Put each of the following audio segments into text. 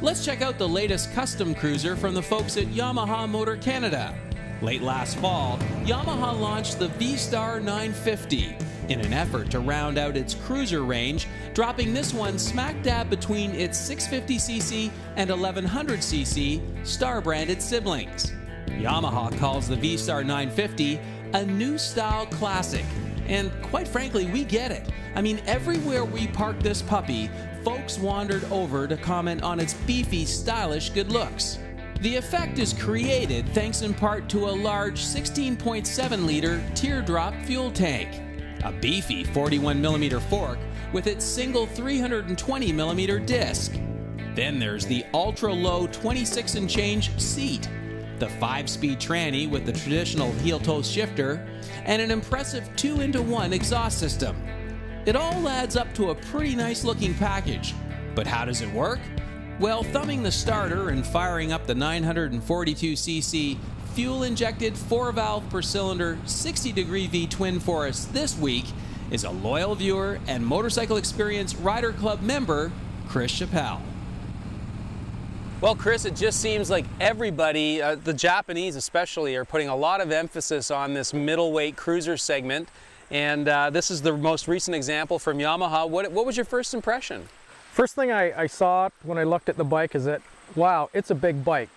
Let's check out the latest custom cruiser from the folks at Yamaha Motor Canada. Late last fall, Yamaha launched the V Star 950 in an effort to round out its cruiser range, dropping this one smack dab between its 650cc and 1100cc Star-branded siblings. Yamaha calls the V Star 950 a new style classic, and quite frankly, we get it. I mean, everywhere we parked this puppy, folks wandered over to comment on its beefy, stylish good looks. The effect is created thanks in part to a large 16.7-liter teardrop fuel tank, a beefy 41mm fork with its single 320mm disc. Then there's the ultra-low 26 and change seat, the 5-speed tranny with the traditional heel-toe shifter, and an impressive 2-into-1 exhaust system. It all adds up to a pretty nice-looking package. But how does it work? Well, thumbing the starter and firing up the 942cc fuel-injected 4-valve per cylinder 60-degree V-twin for us this week is a loyal viewer and Motorcycle Experience Rider Club member, Chris Chappelle. Well, Chris, it just seems like everybody, the Japanese especially, are putting a lot of emphasis on this middleweight cruiser segment, and this is the most recent example from Yamaha. What was your first impression? First thing I saw when I looked at the bike is that, wow, it's a big bike.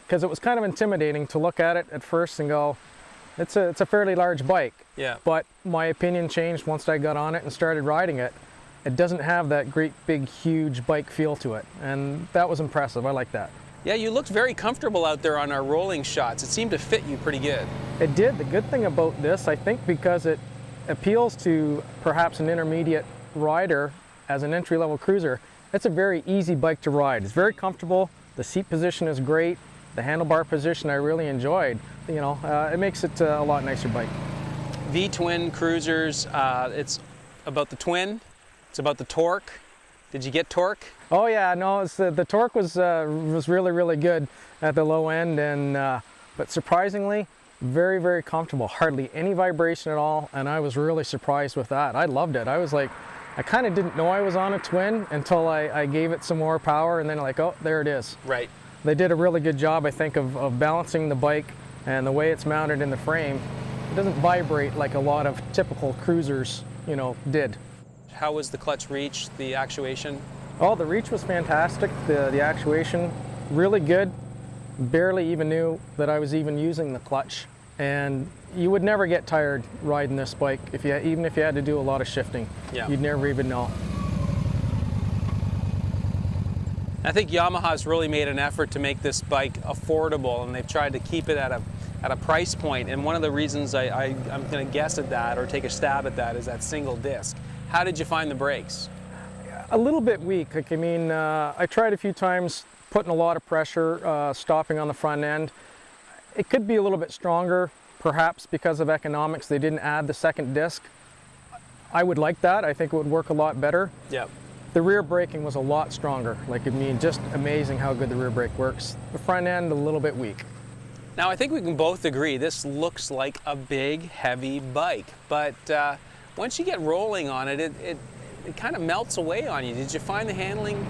Because it was kind of intimidating to look at it at first and go, it's a fairly large bike. Yeah. But my opinion changed once I got on it and started riding it. It doesn't have that great big huge bike feel to it, and that was impressive. I like that. Yeah, you looked very comfortable out there on our rolling shots. It seemed to fit you pretty good. It did. The good thing about this, I think, because it appeals to perhaps an intermediate rider as an entry-level cruiser, it's a very easy bike to ride. It's very comfortable. The seat position is great. The handlebar position I really enjoyed. You know, it makes it a lot nicer bike. V-twin cruisers, it's about the twin, it's about the torque. Did you get torque? Oh yeah, no, the torque was really, really good at the low end, and but surprisingly, very, very comfortable. Hardly any vibration at all, and I was really surprised with that. I loved it. I was like, I kind of didn't know I was on a twin until I gave it some more power, and then like, oh, there it is. Right. They did a really good job, I think, of balancing the bike, and the way it's mounted in the frame. It doesn't vibrate like a lot of typical cruisers, you know, did. How was the clutch reach, the actuation? Oh, the reach was fantastic. The actuation, really good. Barely even knew that I was even using the clutch. And you would never get tired riding this bike, even if you had to do a lot of shifting. Yeah. You'd never even know. I think Yamaha's really made an effort to make this bike affordable, and they've tried to keep it at a price point. And one of the reasons I'm going to guess at that, or take a stab at that, is that single disc. How did you find the brakes? A little bit weak. Like, I mean, I tried a few times putting a lot of pressure, stopping on the front end. It could be a little bit stronger, perhaps because of economics. They didn't add the second disc. I would like that. I think it would work a lot better. Yep. The rear braking was a lot stronger. Like, I mean, just amazing how good the rear brake works. The front end, a little bit weak. Now, I think we can both agree this looks like a big, heavy bike, but once you get rolling on it, it kind of melts away on you. Did you find the handling?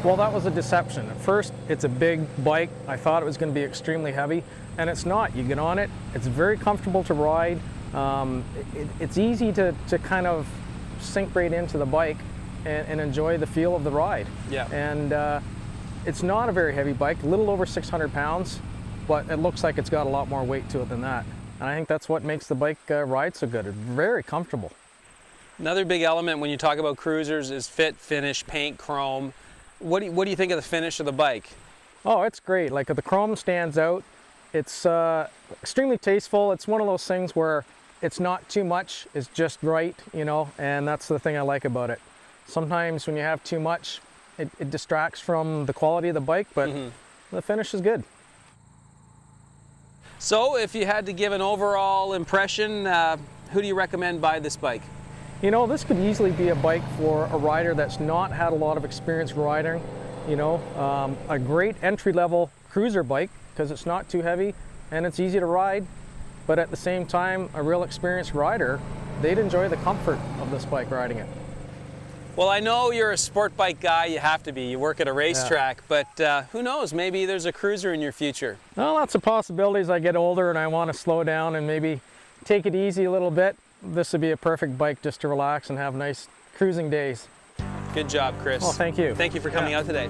Well, that was a deception. At first, it's a big bike. I thought it was going to be extremely heavy, and it's not. You get on it, it's very comfortable to ride. It's easy to kind of sink right into the bike and enjoy the feel of the ride. Yeah. And it's not a very heavy bike, a little over 600 pounds, but it looks like it's got a lot more weight to it than that. And I think that's what makes the bike ride so good. It's very comfortable. Another big element when you talk about cruisers is fit, finish, paint, chrome. What do you think of the finish of the bike? Oh, it's great. Like, the chrome stands out. It's extremely tasteful. It's one of those things where it's not too much, it's just right, you know, and that's the thing I like about it. Sometimes when you have too much, it distracts from the quality of the bike, but the finish is good. So if you had to give an overall impression, who do you recommend buy this bike? You know, this could easily be a bike for a rider that's not had a lot of experience riding. You know, a great entry-level cruiser bike because it's not too heavy and it's easy to ride, but at the same time, a real experienced rider, they'd enjoy the comfort of this bike riding it. Well, I know you're a sport bike guy. You have to be. You work at a racetrack, but who knows? Maybe there's a cruiser in your future. Well, lots of possibilities. I get older and I want to slow down and maybe take it easy a little bit. This would be a perfect bike just to relax and have nice cruising days. Good job, Chris. Well, thank you. Thank you for coming out today.